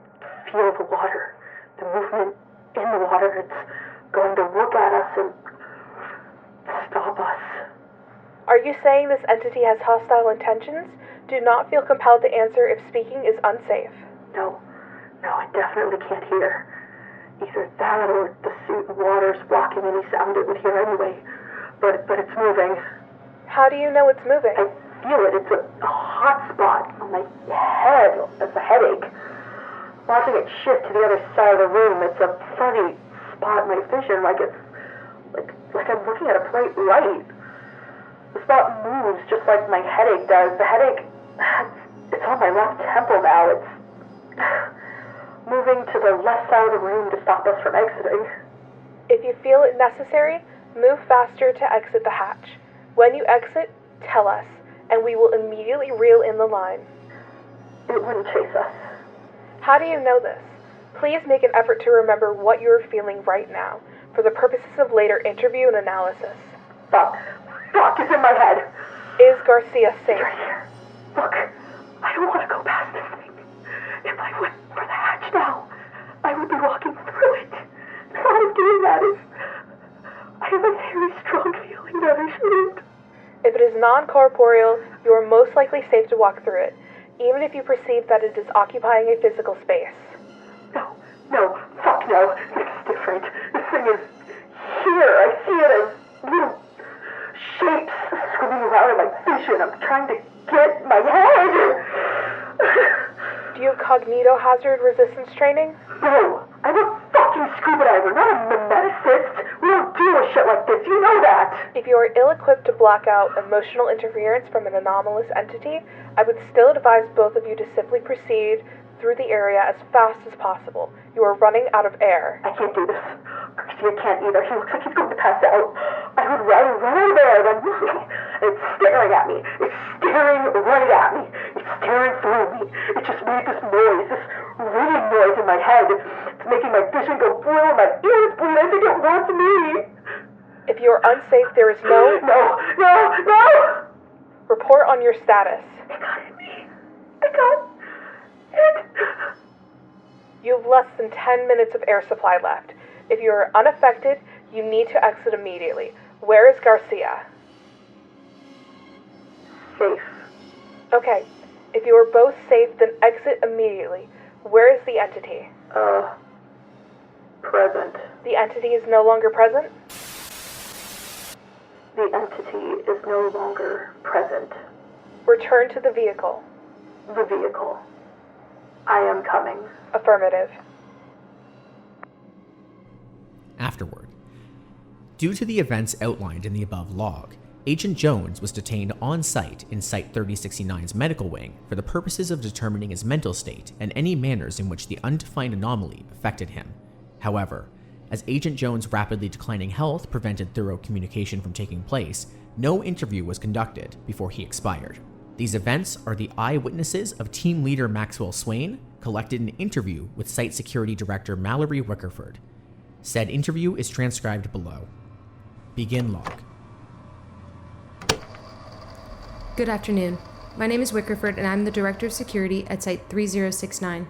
feel the water, the movement in the water. It's going to look at us and stop us. Are you saying this entity has hostile intentions? Do not feel compelled to answer if speaking is unsafe. No, I definitely can't hear. Either that or the suit and water's blocking any sound it would hear anyway. But it's moving. How do you know it's moving? I feel it. It's a hot spot on my head. It's a headache. Watching it shift to the other side of the room, it's a funny spot in my vision, like I'm looking at a bright light. The spot moves just like my headache does. The headache, it's on my left temple now. It's moving to the left side of the room to stop us from exiting. If you feel it necessary, move faster to exit the hatch. When you exit, tell us, and we will immediately reel in the line. It wouldn't chase us. How do you know this? Please make an effort to remember what you are feeling right now, for the purposes of later interview and analysis. Fuck, it's in my head. Is Garcia safe? It's right here. Look, I don't want to go past this thing. If I went for the hatch now, I would be walking through it. The thought of doing that is... I have a very strong feeling that I shouldn't. If it is non-corporeal, you are most likely safe to walk through it, even if you perceive that it is occupying a physical space. No, fuck no. This is different. This thing is here. I see it as little shapes swimming around in my vision. I'm trying to get my head. Do you have cognitohazard resistance training? No, I'm a fucking scuba diver, not a mimeticist. We don't do a shit like this, you know that. If you are ill-equipped to block out emotional interference from an anomalous entity, I would still advise both of you to simply proceed through the area as fast as possible. You are running out of air. I can't do this. Garcia can't either. He looks like he's going to pass out. I would rather run out of air than... It's staring at me. It's staring right at me. It's staring through me. It just made this noise, this ringing noise in my head. It's making my vision go blue, my ears bleed. I think it wants me. If you are unsafe, there is no... No! Report on your status. It got in me. It got... it... You have less than 10 minutes of air supply left. If you are unaffected, you need to exit immediately. Where is Garcia? Safe. Okay. If you are both safe, then exit immediately. Where is the entity? Present. The entity is no longer present? The entity is no longer present. Return to the vehicle. The vehicle. I am coming. Affirmative. Afterward. Due to the events outlined in the above log, Agent Jones was detained on site in Site-3069's medical wing for the purposes of determining his mental state and any manners in which the undefined anomaly affected him. However, as Agent Jones' rapidly declining health prevented thorough communication from taking place, no interview was conducted before he expired. These events are the eyewitnesses of Team Leader Maxwell Swain, collected in an interview with Site Security Director Mallory Wickerford. Said interview is transcribed below. Begin log. Good afternoon. My name is Wickerford, and I'm the Director of Security at Site-3069.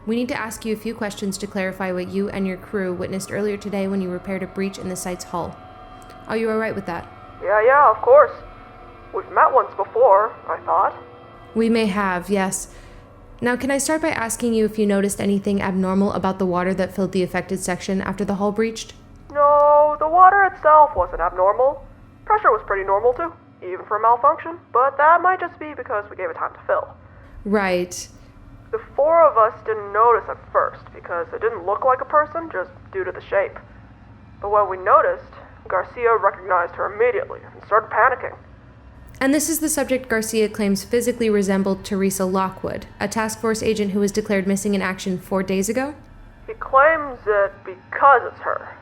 We need to ask you a few questions to clarify what you and your crew witnessed earlier today when you repaired a breach in the site's hull. Are you alright with that? Yeah, of course. We've met once before, I thought. We may have, yes. Now, can I start by asking you if you noticed anything abnormal about the water that filled the affected section after the hull breached? No, the water itself wasn't abnormal. Pressure was pretty normal too, even for a malfunction, but that might just be because we gave it time to fill. Right. The four of us didn't notice at first because it didn't look like a person just due to the shape. But when we noticed, Garcia recognized her immediately and started panicking. And this is the subject Garcia claims physically resembled Teresa Lockwood, a task force agent who was declared missing in action 4 days ago? He claims it because it's her.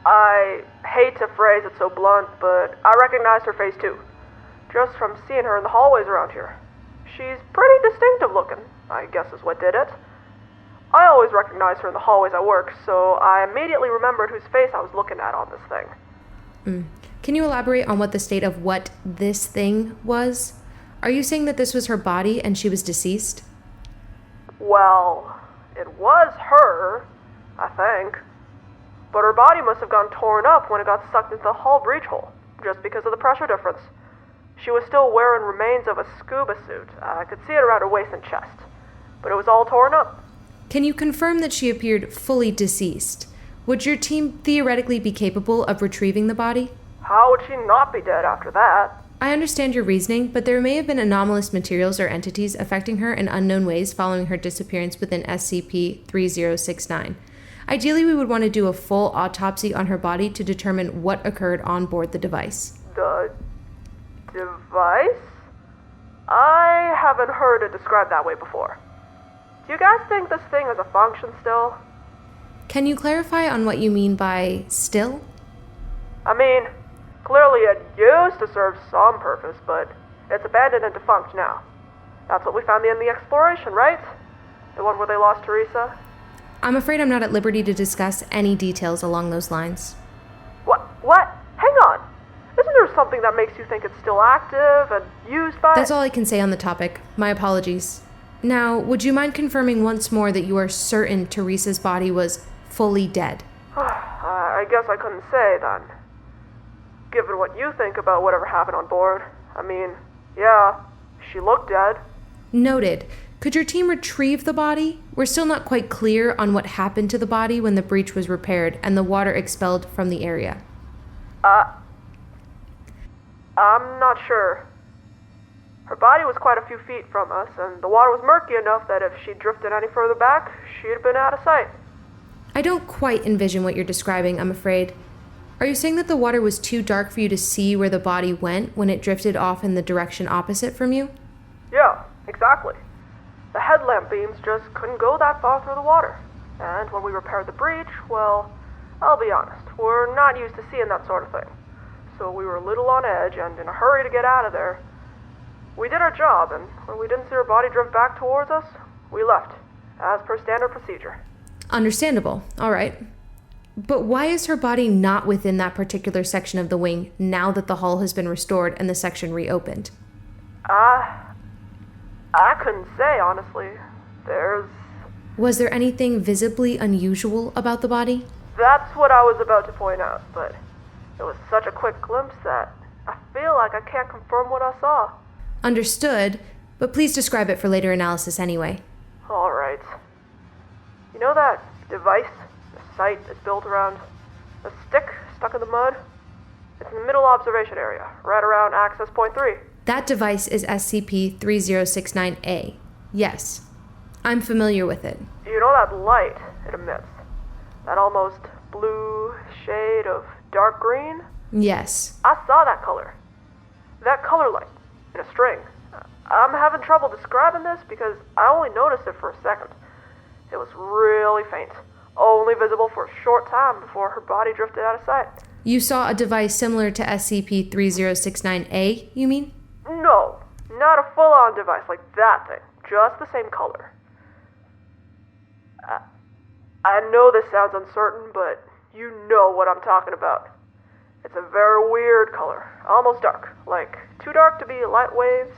I hate to phrase it so blunt, but I recognized her face too, just from seeing her in the hallways around here. She's pretty distinctive looking, I guess is what did it. I always recognize her in the hallways at work, so I immediately remembered whose face I was looking at on this thing. Can you elaborate on what the state of what this thing was? Are you saying that this was her body and she was deceased? Well, it was her, I think. But her body must have gotten torn up when it got sucked into the hull breach hole, just because of the pressure difference. She was still wearing remains of a scuba suit. I could see it around her waist and chest, but it was all torn up. Can you confirm that she appeared fully deceased? Would your team theoretically be capable of retrieving the body? How would she not be dead after that? I understand your reasoning, but there may have been anomalous materials or entities affecting her in unknown ways following her disappearance within SCP-3069. Ideally, we would want to do a full autopsy on her body to determine what occurred on board the device. The device? I haven't heard it described that way before. Do you guys think this thing has a function still? Can you clarify on what you mean by still? I mean, clearly it used to serve some purpose, but it's abandoned and defunct now. That's what we found in the exploration, right? The one where they lost Teresa? I'm afraid I'm not at liberty to discuss any details along those lines. What? Hang on! Isn't there something that makes you think it's still active and used by— That's all I can say on the topic. My apologies. Now, would you mind confirming once more that you are certain Teresa's body was fully dead? I guess I couldn't say then. Given what you think about whatever happened on board. I mean, yeah, she looked dead. Noted. Could your team retrieve the body? We're still not quite clear on what happened to the body when the breach was repaired and the water expelled from the area. I'm not sure. Her body was quite a few feet from us, and the water was murky enough that if she drifted any further back, she'd have been out of sight. I don't quite envision what you're describing, I'm afraid. Are you saying that the water was too dark for you to see where the body went when it drifted off in the direction opposite from you? Yeah, exactly. The headlamp beams just couldn't go that far through the water. And when we repaired the breach, well, I'll be honest, we're not used to seeing that sort of thing. So we were a little on edge and in a hurry to get out of there. We did our job, and when we didn't see her body drift back towards us, we left, as per standard procedure. Understandable. All right. But why is her body not within that particular section of the wing now that the hull has been restored and the section reopened? I couldn't say, honestly. Was there anything visibly unusual about the body? That's what I was about to point out, but it was such a quick glimpse that I feel like I can't confirm what I saw. Understood, but please describe it for later analysis anyway. All right. You know that device the site is built around? The stick stuck in the mud? It's in the middle observation area, right around access point 3. That device is SCP-3069-A. Yes, I'm familiar with it. You know that light it emits? That almost blue shade of dark green? Yes. I saw that color. That color light in a string. I'm having trouble describing this because I only noticed it for a second. It was really faint, only visible for a short time before her body drifted out of sight. You saw a device similar to SCP-3069-A, you mean? No, not a full-on device like that thing, just the same color. I know this sounds uncertain, but you know what I'm talking about. It's a very weird color, almost dark, like too dark to be light waves,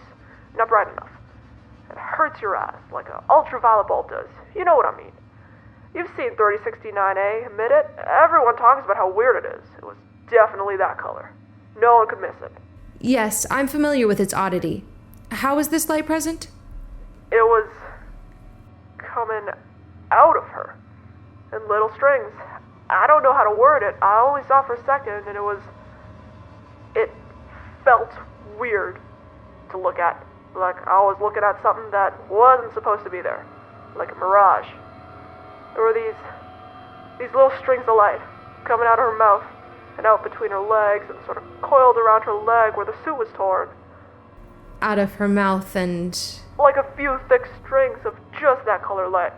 not bright enough. It hurts your eyes like an ultraviolet bulb does. You know what I mean. You've seen 3069A, admit it. Everyone talks about how weird it is. It was definitely that color. No one could miss it. Yes, I'm familiar with its oddity. How is this light present? It was coming out of her in little strings. I don't know how to word it. I only saw it for a second, and it felt weird to look at. Like I was looking at something that wasn't supposed to be there. Like a mirage. There were these little strings of light coming out of her mouth and out between her legs and sort of coiled around her leg where the suit was torn. Out of her mouth and... Like a few thick strings of just that color light.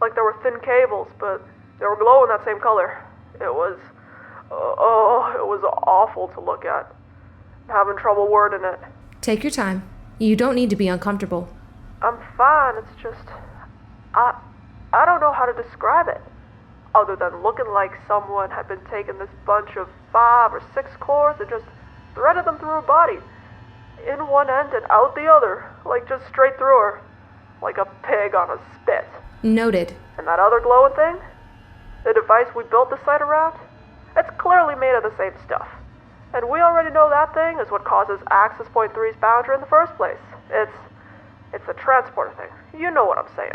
Like there were thin cables, but they were glowing that same color. It was awful to look at. I'm having trouble wording it. Take your time. You don't need to be uncomfortable. I'm fine, it's just... I don't know how to describe it, other than looking like someone had been taking this bunch of 5 or 6 cords and just threaded them through her body, in one end and out the other, like just straight through her, like a pig on a spit. Noted. And that other glowing thing, the device we built the site around, it's clearly made of the same stuff. And we already know that thing is what causes Access Point 3's boundary in the first place. It's a transporter thing. You know what I'm saying.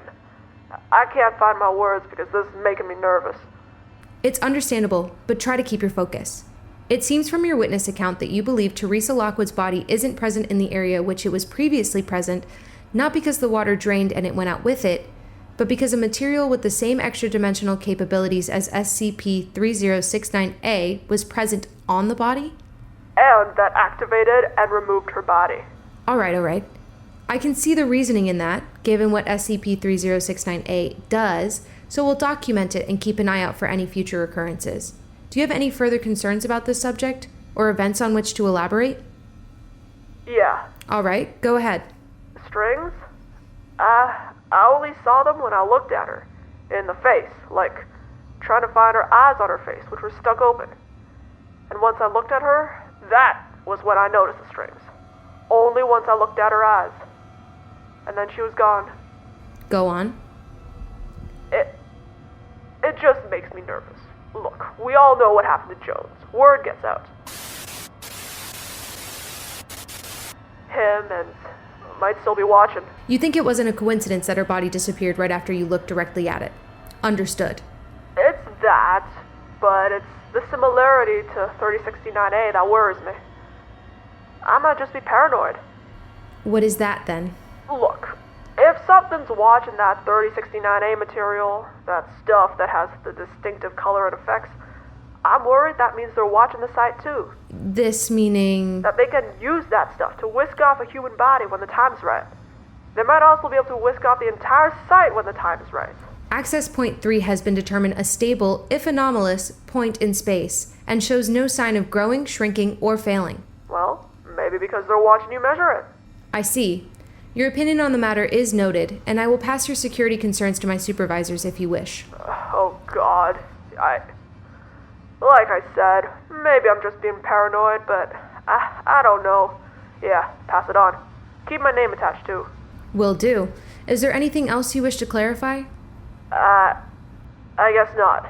I can't find my words because this is making me nervous. It's understandable, but try to keep your focus. It seems from your witness account that you believe Teresa Lockwood's body isn't present in the area which it was previously present, not because the water drained and it went out with it, but because a material with the same extra-dimensional capabilities as SCP-3069A was present on the body? And that activated and removed her body. All right. I can see the reasoning in that, given what SCP-3069A does, so we'll document it and keep an eye out for any future occurrences. Do you have any further concerns about this subject, or events on which to elaborate? Yeah. All right, go ahead. Strings? I only saw them when I looked at her, in the face, like trying to find her eyes on her face, which were stuck open. And once I looked at her, that was when I noticed the strings. Only once I looked at her eyes. And then she was gone. Go on. It just makes me nervous. Look, we all know what happened to Jones. Word gets out. Him and might still be watching. You think it wasn't a coincidence that her body disappeared right after you looked directly at it. Understood. It's that, but it's the similarity to 3069A that worries me. I might just be paranoid. What is that, then? Look, if something's watching that 3069A material, that stuff that has the distinctive color and effects, I'm worried that means they're watching the site too. This meaning... That they can use that stuff to whisk off a human body when the time's right. They might also be able to whisk off the entire site when the time is right. Access Point 3 has been determined a stable, if anomalous, point in space, and shows no sign of growing, shrinking, or failing. Well, maybe because they're watching you measure it. I see. Your opinion on the matter is noted, and I will pass your security concerns to my supervisors if you wish. Oh, God. Like I said, maybe I'm just being paranoid, but I don't know. Yeah, pass it on. Keep my name attached, too. Will do. Is there anything else you wish to clarify? I guess not.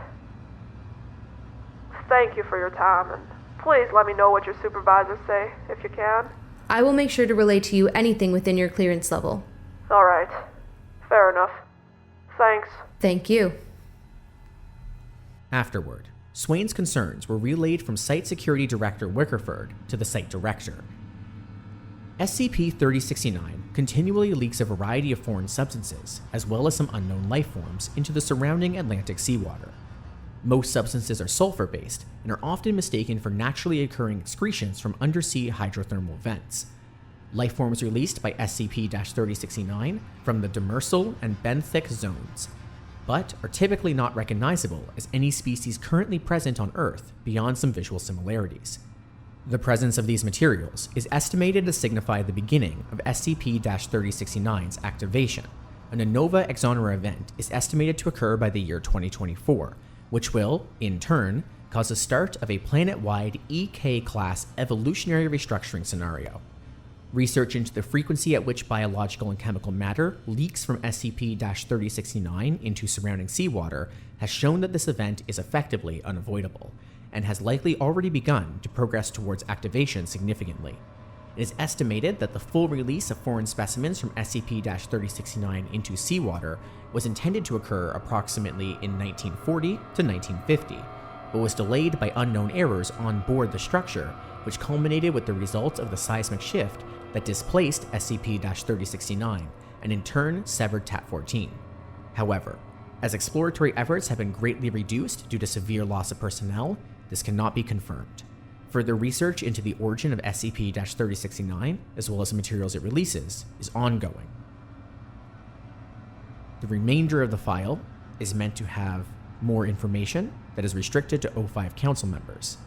Thank you for your time, and please let me know what your supervisors say, if you can. I will make sure to relay to you anything within your clearance level. All right. Fair enough. Thanks. Thank you. Afterward, Swain's concerns were relayed from Site Security Director Wickerford to the Site Director. SCP-3069 continually leaks a variety of foreign substances, as well as some unknown life forms, into the surrounding Atlantic seawater. Most substances are sulfur-based and are often mistaken for naturally occurring excretions from undersea hydrothermal vents. Life forms released by SCP-3069 from the demersal and benthic zones, but are typically not recognizable as any species currently present on Earth beyond some visual similarities. The presence of these materials is estimated to signify the beginning of SCP-3069's activation. An ANOVA Exonera event is estimated to occur by the year 2024, which will, in turn, cause the start of a planet-wide EK-class evolutionary restructuring scenario. Research into the frequency at which biological and chemical matter leaks from SCP-3069 into surrounding seawater has shown that this event is effectively unavoidable, and has likely already begun to progress towards activation significantly. It is estimated that the full release of foreign specimens from SCP-3069 into seawater was intended to occur approximately in 1940 to 1950, but was delayed by unknown errors on board the structure, which culminated with the result of the seismic shift that displaced SCP-3069 and in turn severed TAT-14. However, as exploratory efforts have been greatly reduced due to severe loss of personnel, this cannot be confirmed. Further research into the origin of SCP-3069, as well as the materials it releases, is ongoing. The remainder of the file is meant to have more information that is restricted to O5 Council members.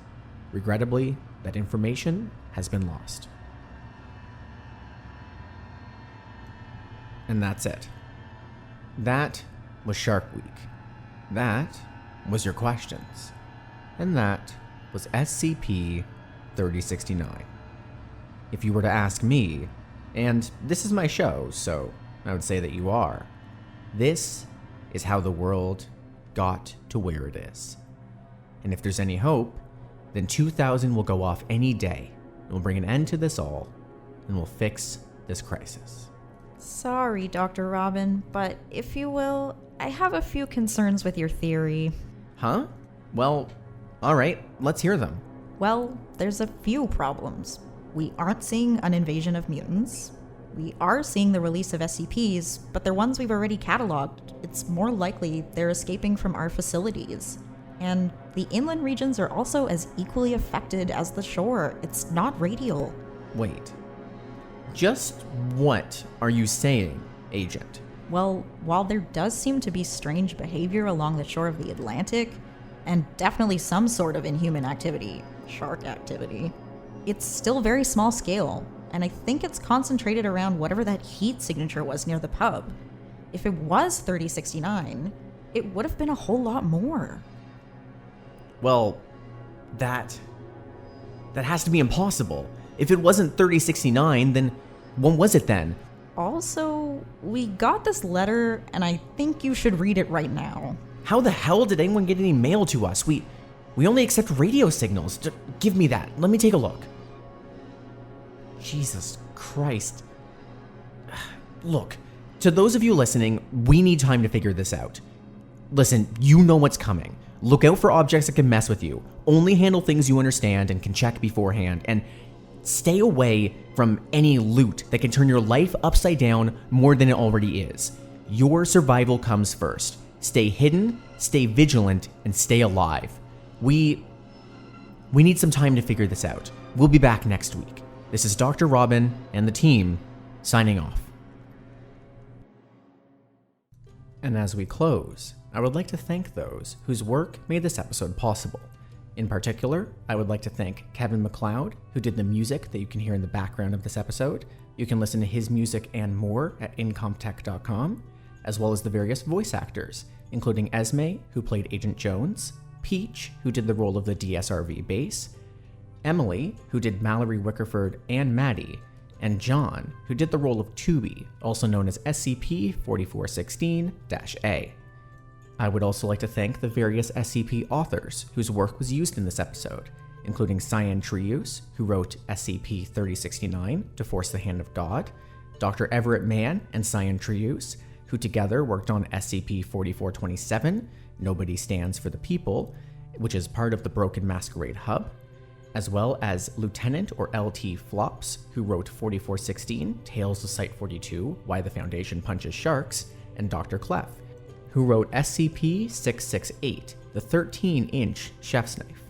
Regrettably, that information has been lost. And that's it. That was Shark Week. That was your questions. And that was SCP-3069. If you were to ask me, and this is my show, so I would say that you are, this is how the world got to where it is. And if there's any hope, then 2000 will go off any day, and will bring an end to this all, and will fix this crisis. Sorry, Dr. Robin, but if you will, I have a few concerns with your theory. Huh? Well, alright, let's hear them. Well, there's a few problems. We aren't seeing an invasion of mutants. We are seeing the release of SCPs, but they're ones we've already cataloged. It's more likely they're escaping from our facilities. And the inland regions are also as equally affected as the shore. It's not radial. Wait. Just what are you saying, Agent? Well, while there does seem to be strange behavior along the shore of the Atlantic, and definitely some sort of inhuman activity, shark activity, it's still very small scale, and I think it's concentrated around whatever that heat signature was near the pub. If it was 3069, it would have been a whole lot more. Well, that has to be impossible. If it wasn't 3069, then when was it then? Also, we got this letter, and I think you should read it right now. How the hell did anyone get any mail to us? We only accept radio signals. Give me that. Let me take a look. Jesus Christ. Look, to those of you listening, we need time to figure this out. Listen, you know what's coming. Look out for objects that can mess with you. Only handle things you understand and can check beforehand, and stay away from any loot that can turn your life upside down more than it already is. Your survival comes first. Stay hidden, stay vigilant, and stay alive. We need some time to figure this out. We'll be back next week. This is Dr. Robin and the team signing off. And as we close, I would like to thank those whose work made this episode possible. In particular, I would like to thank Kevin MacLeod, who did the music that you can hear in the background of this episode. You can listen to his music and more at incomtech.com, as well as the various voice actors, including Esme, who played Agent Jones, Peach, who did the role of the DSRV base, Emily, who did Mallory Wickerford and Maddie, and John, who did the role of Tubi, also known as SCP-4416-A. I would also like to thank the various SCP authors whose work was used in this episode, including Cyantreuse, who wrote SCP-3069 to Force the Hand of God, DrEverettMann and Cyantreuse, who together worked on SCP-4427, Nobody Stands for the People, which is part of the Broken Masquerade Hub, as well as Lieutenant or LT Flops, who wrote 4416, Tales of Site-42, Why the Foundation Punches Sharks, and DrClef, who wrote SCP-668, the 13-inch chef's knife.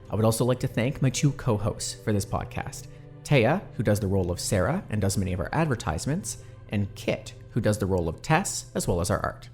I would also like to thank my two co-hosts for this podcast, Taya, who does the role of Sera and does many of our advertisements, and Kit, who does the role of Tess as well as our art.